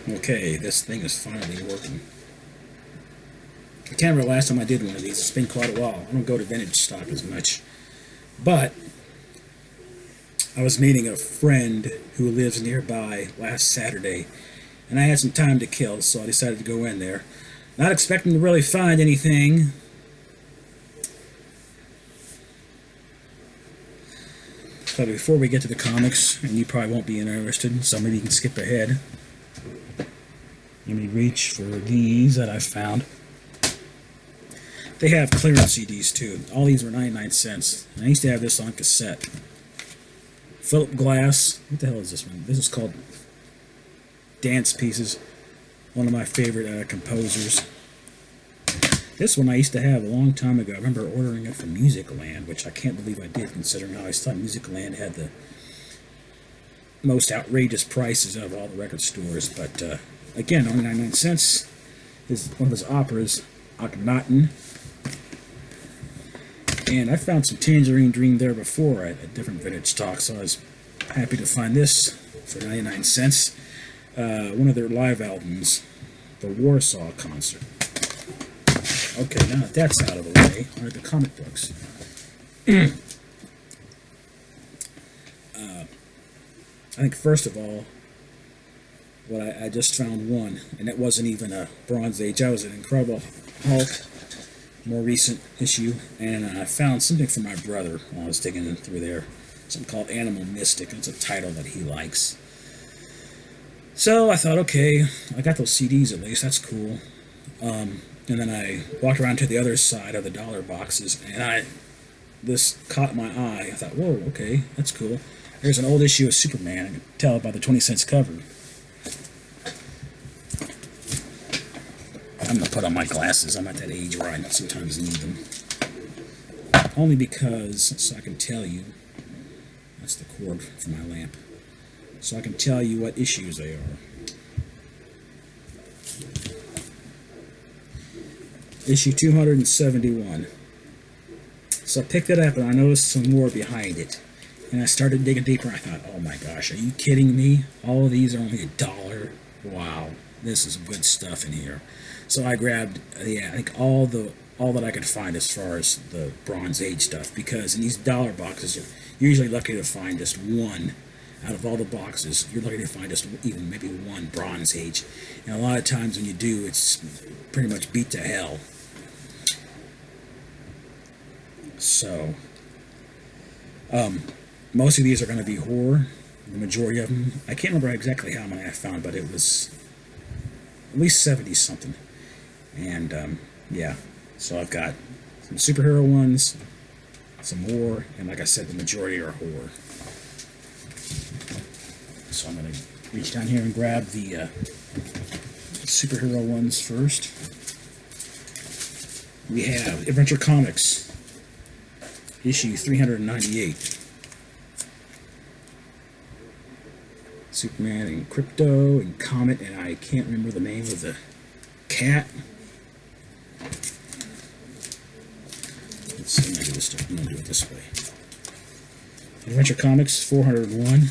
Okay, this thing is finally working. I can't remember the last time I did one of these. It's been quite a while. I don't go to vintage stock as much. But I was meeting a friend who lives nearby last Saturday, and I had some time to kill, so I decided to go in there. Not expecting to really find anything. But before we get to the comics, and you probably won't be interested, so maybe you can skip ahead. Let me reach for these that I found. They have clearance CDs too. All these were 99 cents. And I used to have this on cassette. Philip Glass. What the hell is this one? This is called Dance Pieces. One of my favorite composers. This one I used to have a long time ago. I remember ordering it from Musicland, which I can't believe I did, considering I always thought Musicland had the most outrageous prices out of all the record stores. But again, only 99 cents. This is one of his operas, Akhenaten. And I found some Tangerine Dream there before at a different vintage stock, so I was happy to find this for 99 cents. One of their live albums, the Warsaw Concert. Okay, now that that's out of the way, are the comic books. I think first of all, I just found one, and it wasn't even a Bronze Age. That was an Incredible Hulk, more recent issue, and I found something for my brother while I was digging through there. Something called Animal Mystic. It's a title that he likes. So I thought, okay, I got those CDs at least. That's cool. And then I walked around to the other side of the dollar boxes, and this caught my eye. I thought, whoa, okay, that's cool. There's an old issue of Superman. I could tell by the 20-cent cover. I'm going to put on my glasses. I'm at that age where I sometimes need them. Only because, so I can tell you, that's the cord for my lamp, so I can tell you what issues they are. Issue 271. So I picked it up and I noticed some more behind it. And I started digging deeper. I thought, oh my gosh, are you kidding me? All of these are only $1. Wow, this is good stuff in here. So I grabbed, I think all that I could find as far as the Bronze Age stuff, because in these dollar boxes, you're usually lucky to find just one. Out of all the boxes, you're lucky to find just even maybe one Bronze Age. And a lot of times when you do, it's pretty much beat to hell. So, most of these are going to be horror. The majority of them. I can't remember exactly how many I found, but it was at least 70-something. And, yeah. So I've got some superhero ones, some war, and like I said, the majority are horror. So I'm going to reach down here and grab the superhero ones first. We have Adventure Comics, issue 398. Superman and Crypto and Comet, and I can't remember the name of the cat. Let's see, I'm going to do it this way. Adventure Comics 401.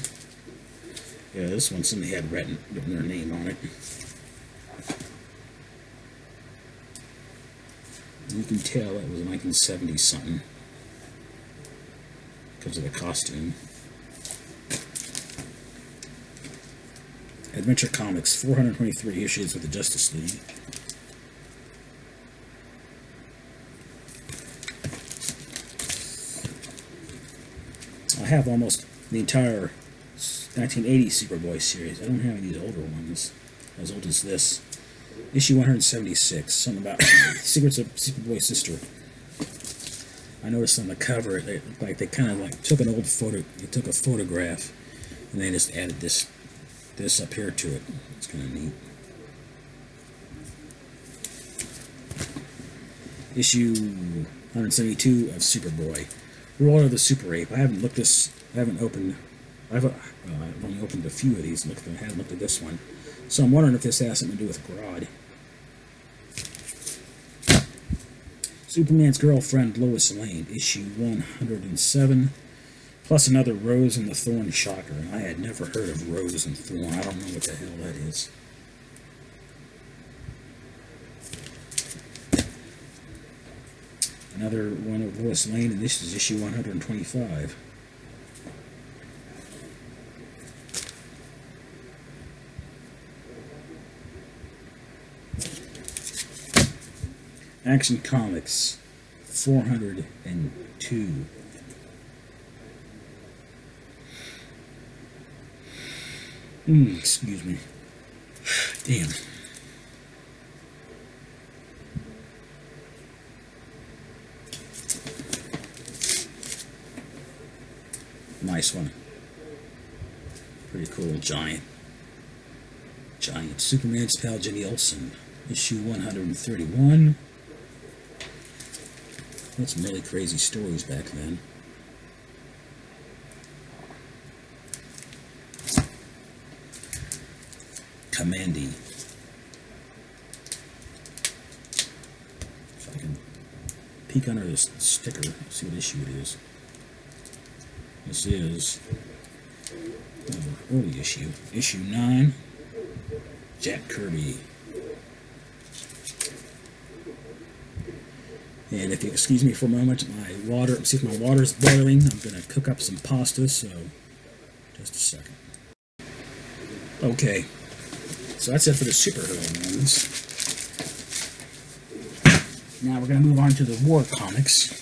Yeah, this one, somebody had written their name on it. You can tell it was 1970 something because of the costume. Adventure Comics, 423 issues with the Justice League. I have almost the entire 1980 Superboy series. I don't have any of these older ones, as old as this. Issue 176, something about Secrets of Superboy's Sister. I noticed on the cover, they looked like they kind of like took an old photo. They took a photograph, and they just added this up here to it. It's kind of neat. Issue 172 of Superboy. Roller of the Super Ape. I haven't opened. I've only opened a few of these. I haven't looked at this one. So I'm wondering if this has something to do with Grodd. Superman's Girlfriend, Lois Lane, issue 107. Plus another Rose and the Thorn Shocker. And I had never heard of Rose and Thorn. I don't know what the hell that is. Another one of Lois Lane, and this is issue 125. Action Comics 402. Excuse me. Damn. Nice one. Pretty cool. Giant Superman's pal Jimmy Olsen. Issue 131. That's some really crazy stories back then. Commandy. If I can peek under this sticker, see what issue it is. This is an early issue. Issue 9. Jack Kirby. And if you excuse me for a moment, see if my water is boiling. I'm going to cook up some pasta, so just a second. Okay, so that's it for the superhero ones. Now we're going to move on to the war comics.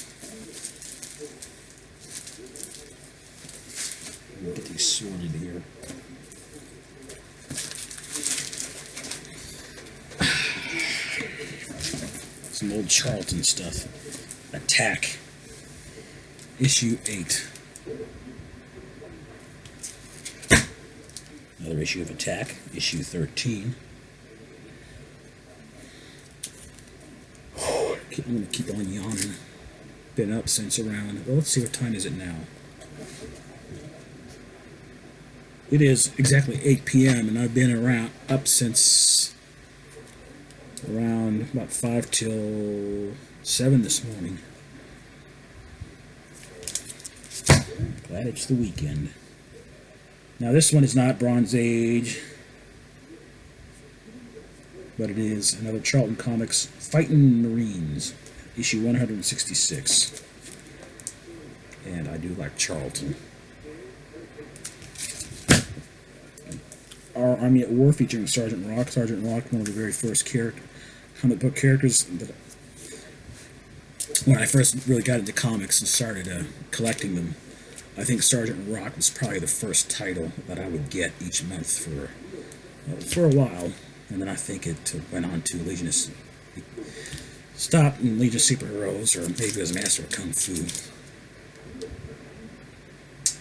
We'll get these sorted here. Some old Charlton stuff. Attack. Issue 8. Another issue of Attack. Issue 13. I'm going to keep on yawning. Been up since around... Well, let's see, what time is it now? It is exactly 8 p.m. and I've been up since... around about 5 till 7 this morning. Glad it's the weekend. Now this one is not Bronze Age, but it is another Charlton Comics, Fightin' Marines, issue 166. And I do like Charlton. Our Army at War, featuring Sergeant Rock. Sergeant Rock, one of the very first comic book characters that when I first really got into comics and started collecting them. I think Sergeant Rock was probably the first title that I would get each month for a while, and then I think it went on to Legion of stopped in Legion of Superheroes, or maybe as Master of Kung Fu.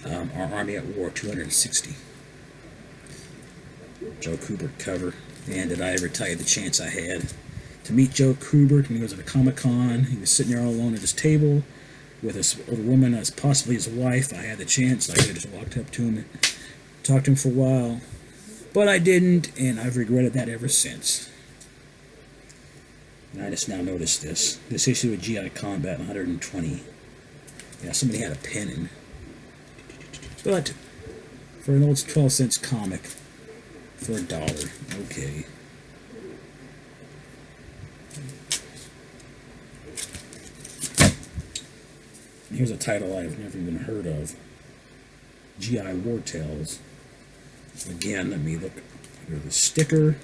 Our Army at War 260. Joe Kubert cover. And did I ever tell you the chance I had to meet Joe Kubert when he was at a Comic-Con? He was sitting there all alone at his table with a woman as possibly his wife. I had the chance. I could have just walked up to him and talked to him for a while. But I didn't, and I've regretted that ever since. And I just now noticed this. This issue of G.I. Combat 120. Yeah, somebody had a pen in. But for an old 12-cent comic, for $1, okay. Here's a title I've never even heard of. G.I. War Tales. Again, let me look. Here's the sticker.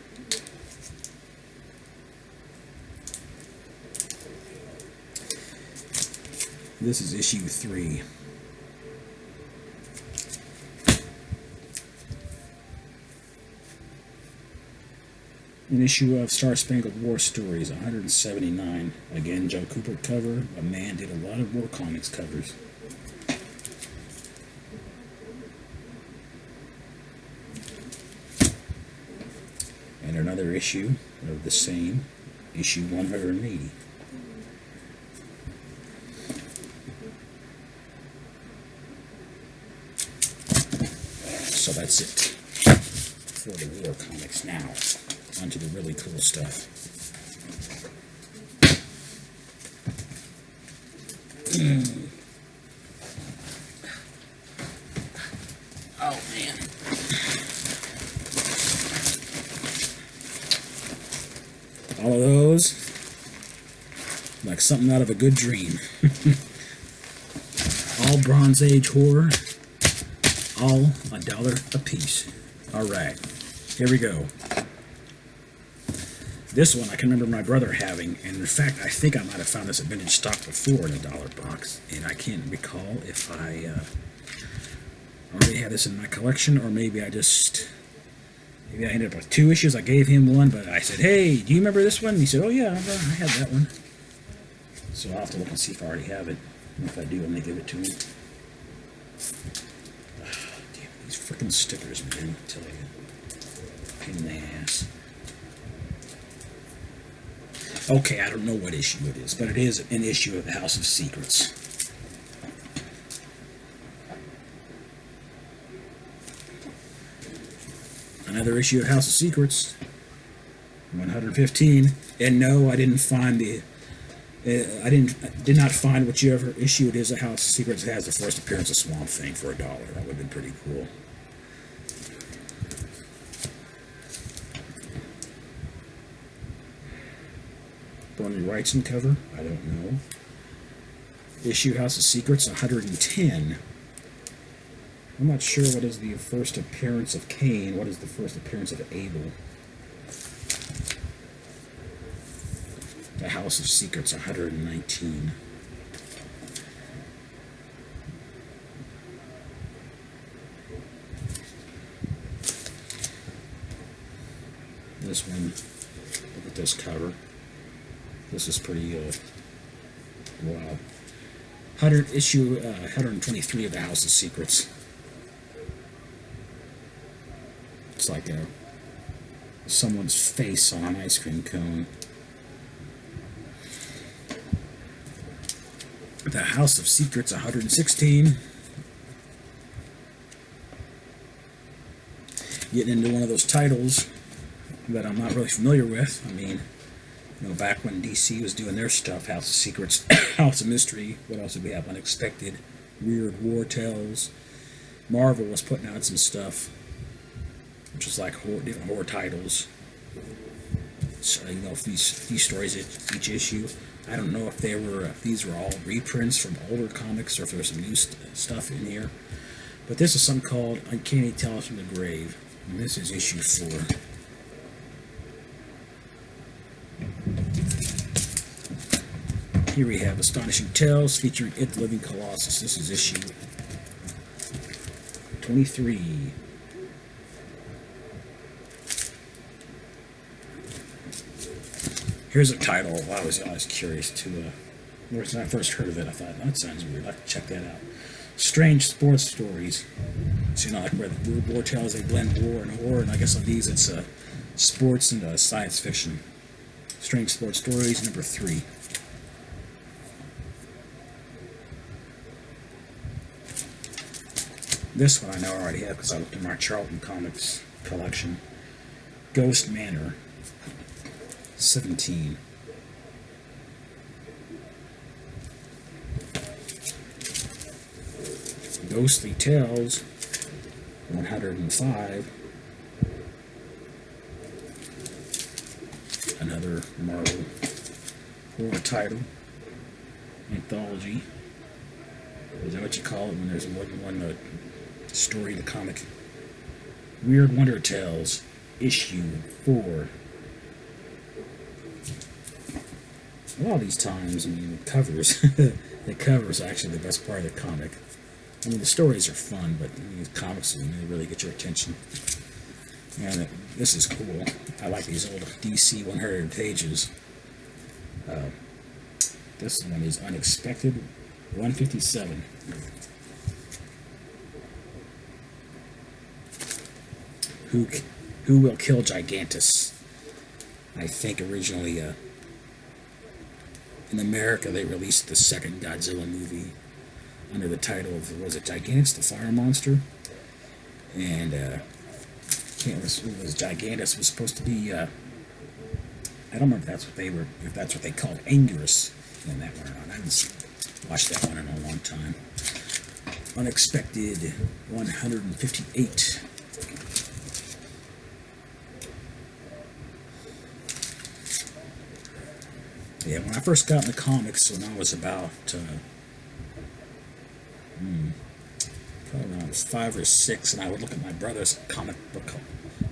This is issue 3. An issue of Star Spangled War Stories, 179. Again, Joe Kubert cover. A man did a lot of war comics covers. And another issue of the same, issue 180. So that's it for the war comics. Now onto the really cool stuff. Oh man. All of those like something out of a good dream. All Bronze Age horror, all $1 a piece. All right, here we go. This one I can remember my brother having, and in fact, I think I might have found this at vintage stock before in a dollar box, and I can't recall if I already had this in my collection, or maybe maybe I ended up with 2 issues. I gave him one, but I said, "Hey, do you remember this one?" And he said, "Oh yeah, I had that one." So I'll have to look and see if I already have it. And if I do, I'm gonna give it to him. Damn, these freaking stickers, man! I tell you, pain in the ass. Okay, I don't know what issue it is, but it is an issue of the House of Secrets. Another issue of House of Secrets, 115. And no, I didn't find did not find whichever issue it is of House of Secrets that has the first appearance of Swamp Thing for $1. That would have been pretty cool. Bonnie Wrightson cover, I don't know. Issue House of Secrets, 110. I'm not sure what is the first appearance of Cain. What is the first appearance of Abel? The House of Secrets, 119. This one, look at this cover. This is pretty wild. 123 of the House of Secrets. It's like someone's face on an ice cream cone. The House of Secrets, 116. Getting into one of those titles that I'm not really familiar with. I mean, you know, back when DC was doing their stuff, House of Secrets, House of Mystery, what else did we have? Unexpected, Weird War Tales. Marvel was putting out some stuff, which was like different horror titles. So, you know, if these stories, each issue, I don't know if these were all reprints from older comics or if there's some new stuff in here. But this is something called Uncanny Tales from the Grave. And this is issue 4. Here we have Astonishing Tales featuring It the Living Colossus. This is issue 23. Here's a title I was curious to. When I first heard of it, I thought, that sounds weird. I'd have to check that out. Strange Sports Stories. So, you know, like where the Weird War Tales, they blend war and horror, and I guess on these it's sports and science fiction. Strange Sports Stories, number 3. This one I know I already have because I looked in my Charlton Comics collection. Ghost Manor, 17. Ghostly Tales, 105. Another Marvel horror title. Anthology. Is that what you call it when there's more than one story in the comic? Weird Wonder Tales, issue 4. A lot of these times, I mean, the covers, the covers are actually the best part of the comic. I mean, the stories are fun, but these comics, they really get your attention. And this is cool. I like these old DC 100 pages. This one is Unexpected, 157. Who Will Kill Gigantus? I think originally in America they released the second Godzilla movie under the title of, was it Gigantus the Fire Monster? And it was Gigantus was supposed to be I don't remember if that's what they called Anguirus in that one or not. I haven't watched that one in a long time. Unexpected, 158. Yeah, when I first got into comics, when I was about probably when I was 5 or 6, and I would look at my brother's comic book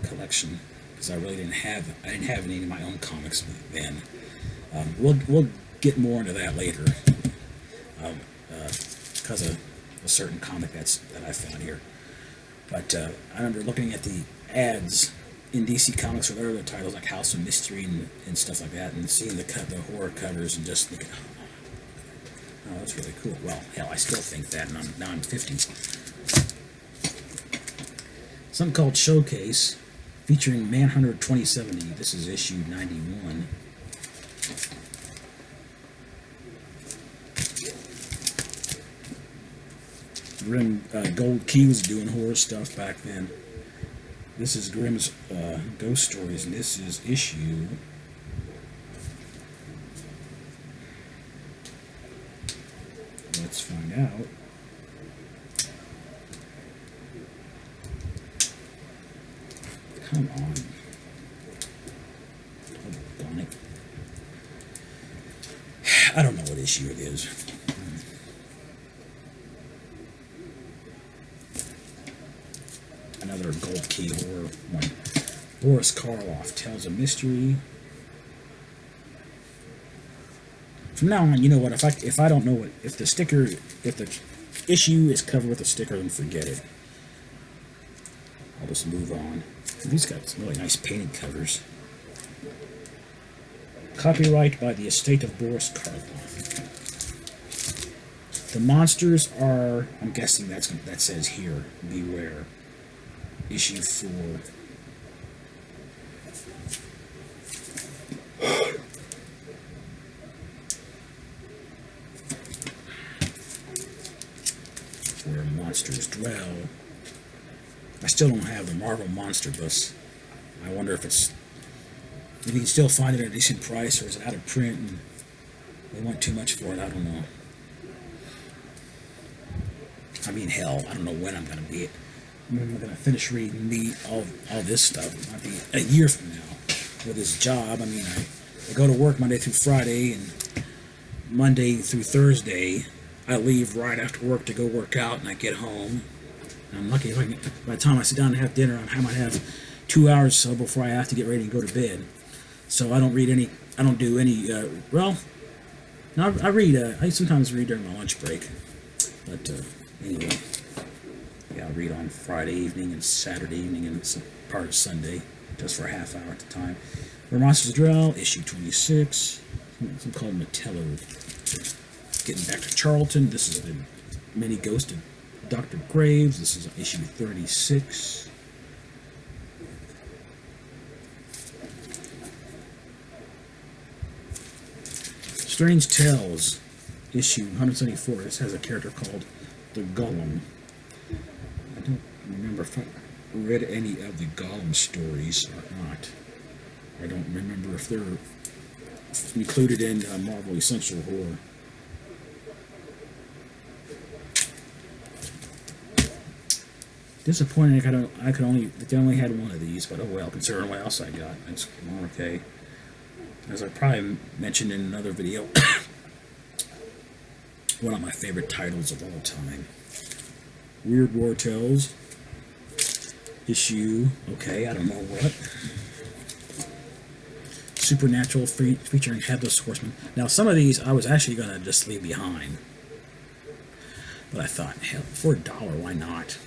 collection because I didn't have any of my own comics then. We'll get more into that later because of a certain comic that I found here. But I remember looking at the ads in DC Comics for their other titles like House of Mystery and stuff like that, and seeing the horror covers and just thinking, oh, that's really cool. Well, hell, I still think that, and now I'm 50. Something called Showcase, featuring Manhunter 2070. This is issue 91. Grim Gold Key was doing horror stuff back then. This is Grimm's Ghost Stories, and this is issue... Let's find out. Come on. Oh, darn it. I don't know what issue it is. Another Gold Key horror one. Boris Karloff tells a mystery. From now on, you know what? If I don't know what, if the issue is covered with a sticker, then forget it. I'll just move on. These got some really nice painted covers. Copyright by the estate of Boris Karloff. The monsters are, I'm guessing that says here, beware. Issue 4. Where monsters dwell. I still don't have the Marvel Monster Bus. I wonder if you can still find it at a decent price, or is it out of print and they want too much for it. I don't know. I mean, hell, I don't know when I'm going to be it. When I'm going to finish reading all this stuff. It might be a year from now with this job. I mean, I go to work Monday through Friday, and Monday through Thursday I leave right after work to go work out, and I get home. And I'm lucky if by the time I sit down and have dinner, I might have 2 hours or so before I have to get ready and go to bed. So I don't do any, well, no, I sometimes read during my lunch break. But anyway, yeah, I read on Friday evening and Saturday evening and some part of Sunday, just for a half hour at a time. Where Monsters Dwell, issue 26, something called Metello. Getting back to Charlton, this is the mini ghost of Dr. Graves. This is issue 36. Strange Tales, issue 174. This has a character called the Golem. I don't remember if I read any of the Golem stories or not. I don't remember if they're included in Marvel Essential Horror. Disappointing. They only had one of these, but oh well. Considering what else I got, it's okay. As I probably mentioned in another video, one of my favorite titles of all time. Weird War Tales, issue, okay, I don't know what. Supernatural, featuring Headless Horseman. Now, some of these I was actually going to just leave behind. But I thought, hell, for $1, why not?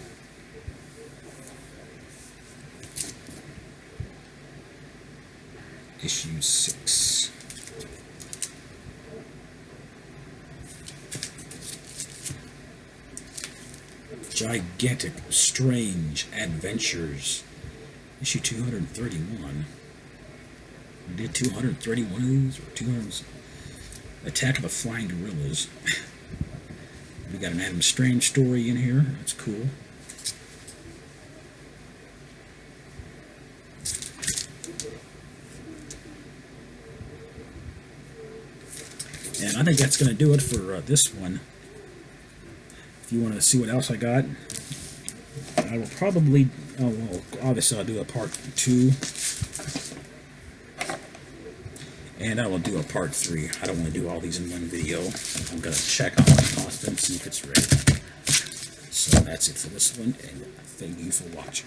Issue 6. Gigantic Strange Adventures. Issue 231. We did 231 of these, or 200. Attack of the Flying Gorillas. We got an Adam Strange story in here. That's cool. And I think that's going to do it for this one. If you want to see what else I got, I will probably, oh well, obviously I'll do a part 2. And I will do a part 3. I don't want to do all these in one video. I'm going to check on my pasta and see if it's ready. So that's it for this one, and thank you for watching.